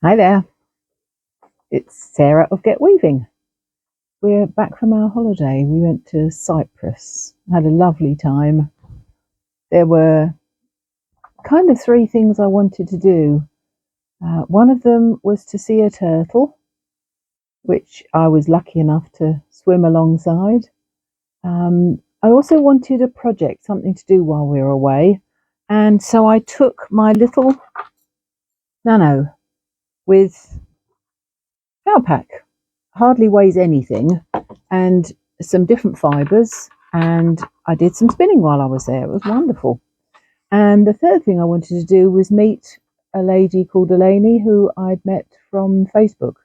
Hi there, it's Sarah of Get Weaving. We're back from our holiday. We went to Cyprus, had a lovely time. There were kind of three things I wanted to do. One of them was to see a turtle, which I was lucky enough to swim alongside. I also wanted a project, something to do while we were away. And so I took my little nano with power pack, hardly weighs anything, and some different fibres, and I did some spinning while I was there. It was wonderful. And the third thing I wanted to do was meet a lady called Elaine who I'd met from Facebook.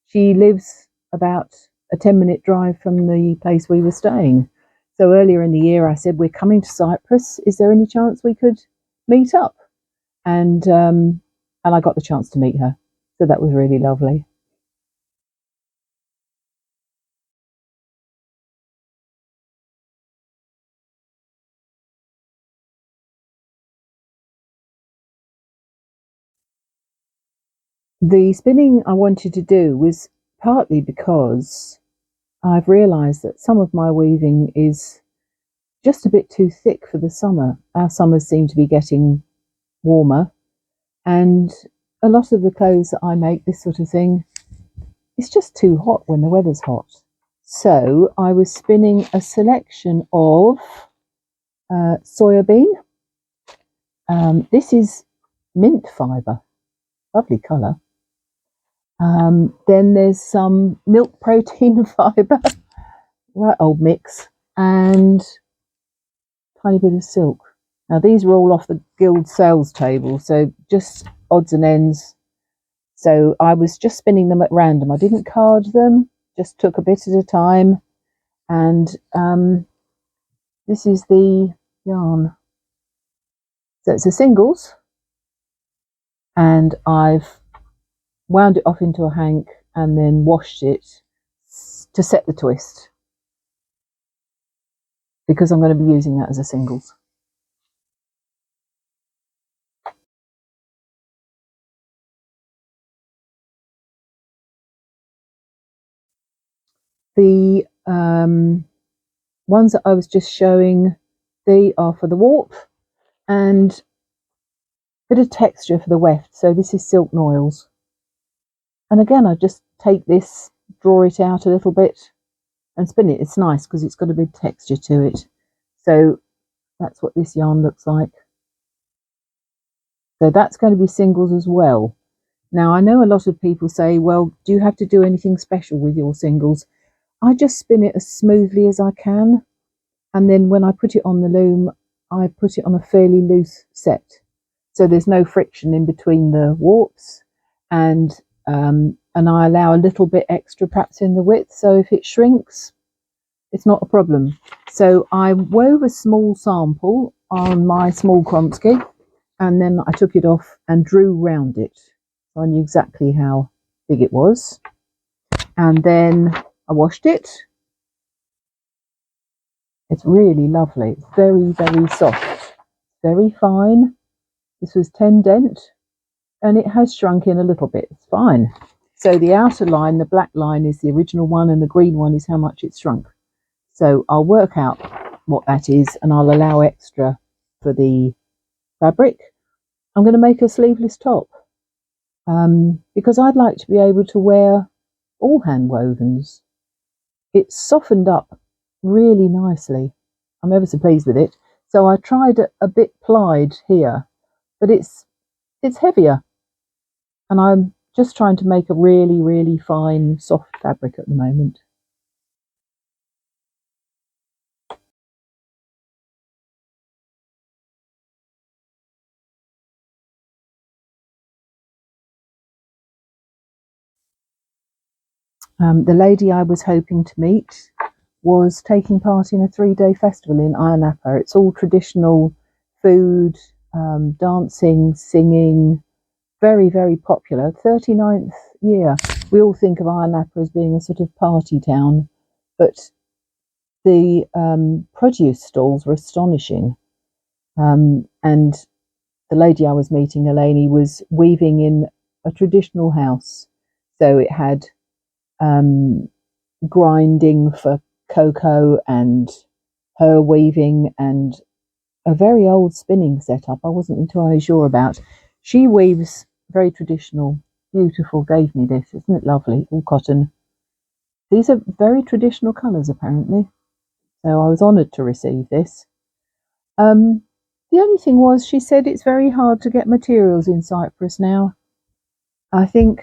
She lives about a 10-minute drive from the place we were staying. So earlier in the year I said, we're coming to Cyprus, is there any chance we could meet up? And I got the chance to meet her, so that was really lovely. The spinning I wanted to do was partly because I've realised that some of my weaving is just a bit too thick for the summer. Our summers seem to be getting warmer, and a lot of the clothes that I make, this sort of thing, it's just too hot when the weather's hot. So I was spinning a selection of soya bean. This is mint fibre, lovely colour. Then there's some milk protein fibre, right old mix, and a tiny bit of silk. Now these are all off the guild sales table, so just odds and ends. So I was just spinning them at random. I didn't card them, just took a bit at a time. And this is the yarn. So it's a singles, and I've wound it off into a hank and then washed it to set the twist, because I'm going to be using that as a singles. The ones that I was just showing, they are for the warp and a bit of texture for the weft. So this is silk noils. And again, I just take this, draw it out a little bit and spin it. It's nice because it's got a bit of texture to it. So that's what this yarn looks like. So that's going to be singles as well. Now, I know a lot of people say, well, do you have to do anything special with your singles? I just spin it as smoothly as I can. And then when I put it on the loom, I put it on a fairly loose set. So there's no friction in between the warps, and I allow a little bit extra perhaps in the width. So if it shrinks, it's not a problem. So I wove a small sample on my small Kronsky, and then I took it off and drew round it. So I knew exactly how big it was. And then I washed it. It's really lovely. It's very, very soft, very fine. This was 10 dent, and it has shrunk in a little bit. It's fine. So the outer line, the black line, is the original one, and the green one is how much it's shrunk. So I'll work out what that is, and I'll allow extra for the fabric. I'm going to make a sleeveless top, because I'd like to be able to wear all hand wovens. It's softened up really nicely. I'm ever so pleased with it. So I tried a bit plied here, but it's heavier, and I'm just trying to make a really, really fine soft fabric at the moment. The lady I was hoping to meet was taking part in a 3-day festival in Ayia Napa. It's all traditional food, dancing, singing, very, very popular. 39th year. We all think of Ayia Napa as being a sort of party town, but the produce stalls were astonishing. And the lady I was meeting, Elaine, was weaving in a traditional house. So it had grinding for cocoa and her weaving and a very old spinning setup I wasn't entirely sure about. She weaves very traditional, beautiful, gave me this. Isn't it lovely? All cotton. These are very traditional colours apparently. So I was honoured to receive this. The only thing was she said it's very hard to get materials in Cyprus now. I think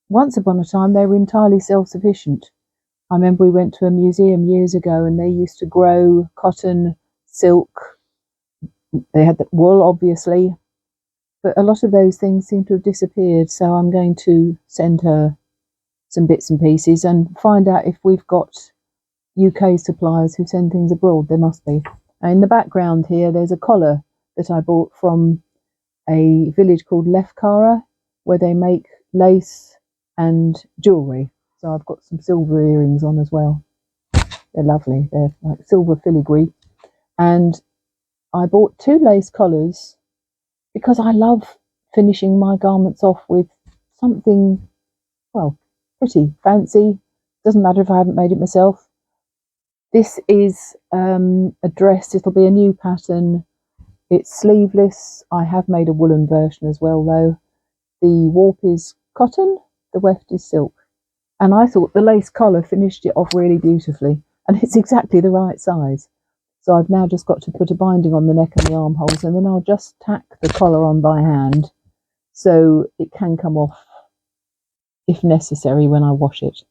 once upon a time they were entirely self-sufficient. I remember we went to a museum years ago and they used to grow cotton, silk. They had the wool, obviously, but a lot of those things seem to have disappeared. So I'm going to send her some bits and pieces and find out if we've got UK suppliers who send things abroad. There must be. In the background here, there's a collar that I bought from a village called Lefkara, where they make lace and jewellery. So I've got some silver earrings on as well. They're lovely. They're like silver filigree. And I bought 2 lace collars because I love finishing my garments off with something, well, pretty fancy. Doesn't matter if I haven't made it myself. This is a dress. It'll be a new pattern. It's sleeveless. I have made a woolen version as well, though. The warp is cotton, the weft is silk. And I thought the lace collar finished it off really beautifully. And it's exactly the right size. So I've now just got to put a binding on the neck and the armholes, and then I'll just tack the collar on by hand so it can come off if necessary when I wash it.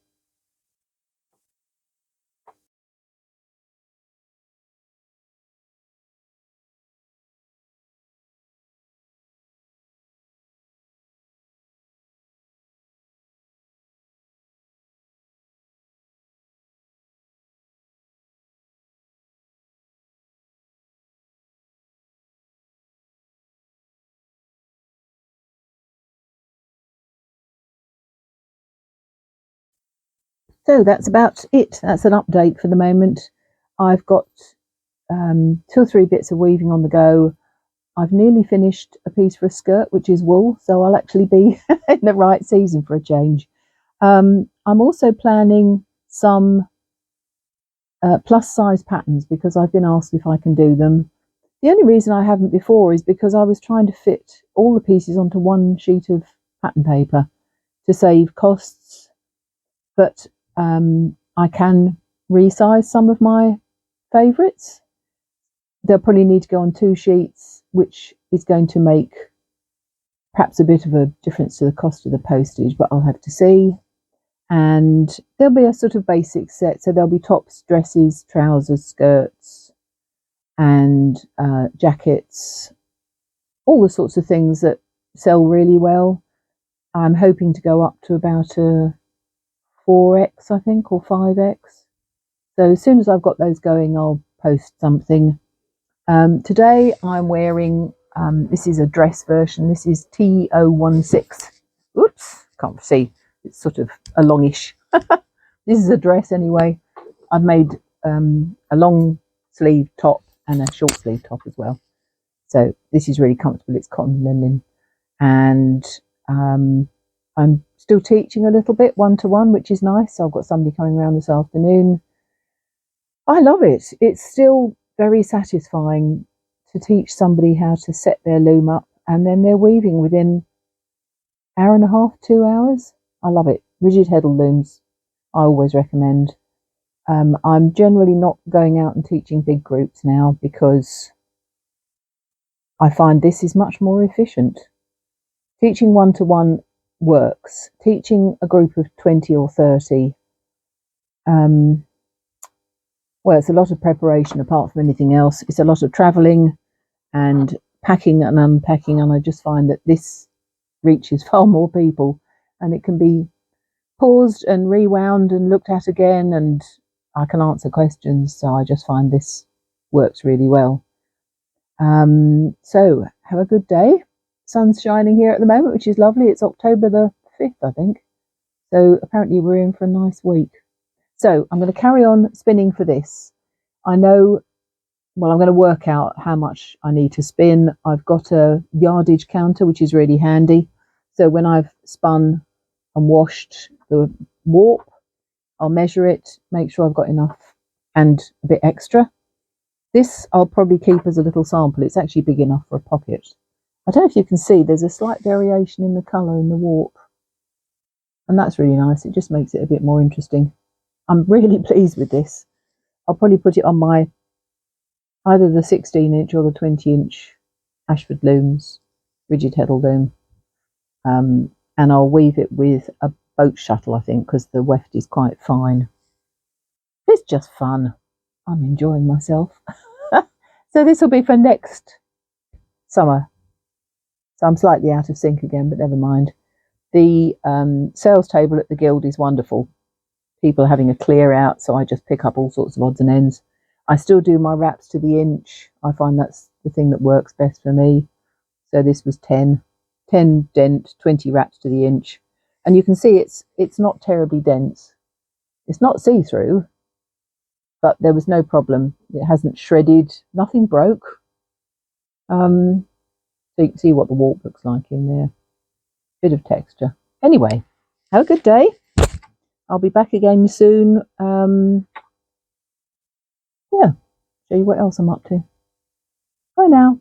So that's about it. That's an update for the moment. I've got 2 or 3 bits of weaving on the go. I've nearly finished a piece for a skirt, which is wool, so I'll actually be in the right season for a change. I'm also planning some plus size patterns because I've been asked if I can do them. The only reason I haven't before is because I was trying to fit all the pieces onto one sheet of pattern paper to save costs, but I can resize some of my favourites. They'll probably need to go on 2 sheets, which is going to make perhaps a bit of a difference to the cost of the postage, but I'll have to see. And there'll be a sort of basic set, so there'll be tops, dresses, trousers, skirts, and jackets, all the sorts of things that sell really well. I'm hoping to go up to about a 4x, I think, or 5x. So as soon as I've got those going, I'll post something. Today I'm wearing, this is a dress version. This is T016. Oops, can't see. It's sort of a longish. This is a dress anyway. I've made a long sleeve top and a short sleeve top as well. So this is really comfortable. It's cotton linen. And I'm still teaching a little bit one-to-one, which is nice. So I've got somebody coming around this afternoon. I love it. It's still very satisfying to teach somebody how to set their loom up and then they're weaving within an hour and a half, 2 hours. I love it. Rigid heddle looms, I always recommend. I'm generally not going out and teaching big groups now because I find this is much more efficient. Teaching one-to-one works. Teaching a group of 20 or 30, well, it's a lot of preparation apart from anything else. It's a lot of travelling and packing and unpacking, and I just find that this reaches far more people and it can be paused and rewound and looked at again, and I can answer questions, so I just find this works really well. So have a good day. Sun's shining here at the moment, which is lovely. It's October the 5th, I think, so apparently we're in for a nice week. So I'm going to carry on spinning for this. I know, well, I'm going to work out how much I need to spin. I've got a yardage counter, which is really handy. So when I've spun and washed the warp, I'll measure it, make sure I've got enough and a bit extra. This I'll probably keep as a little sample. It's actually big enough for a pocket. I don't know if you can see, there's a slight variation in the colour in the warp. And that's really nice. It just makes it a bit more interesting. I'm really pleased with this. I'll probably put it on my either the 16-inch or the 20-inch Ashford looms, rigid heddle loom. And I'll weave it with a boat shuttle, I think, because the weft is quite fine. It's just fun. I'm enjoying myself. So this will be for next summer. So I'm slightly out of sync again, but never mind. The sales table at the Guild is wonderful. People are having a clear out, so I just pick up all sorts of odds and ends. I still do my wraps to the inch. I find that's the thing that works best for me. So this was 10 dent, 20 wraps to the inch. And you can see it's not terribly dense. It's not see-through, but there was no problem. It hasn't shredded, nothing broke. So you can see what the warp looks like in there. Bit of texture. Anyway, have a good day. I'll be back again soon. Yeah, show you what else I'm up to. Bye now.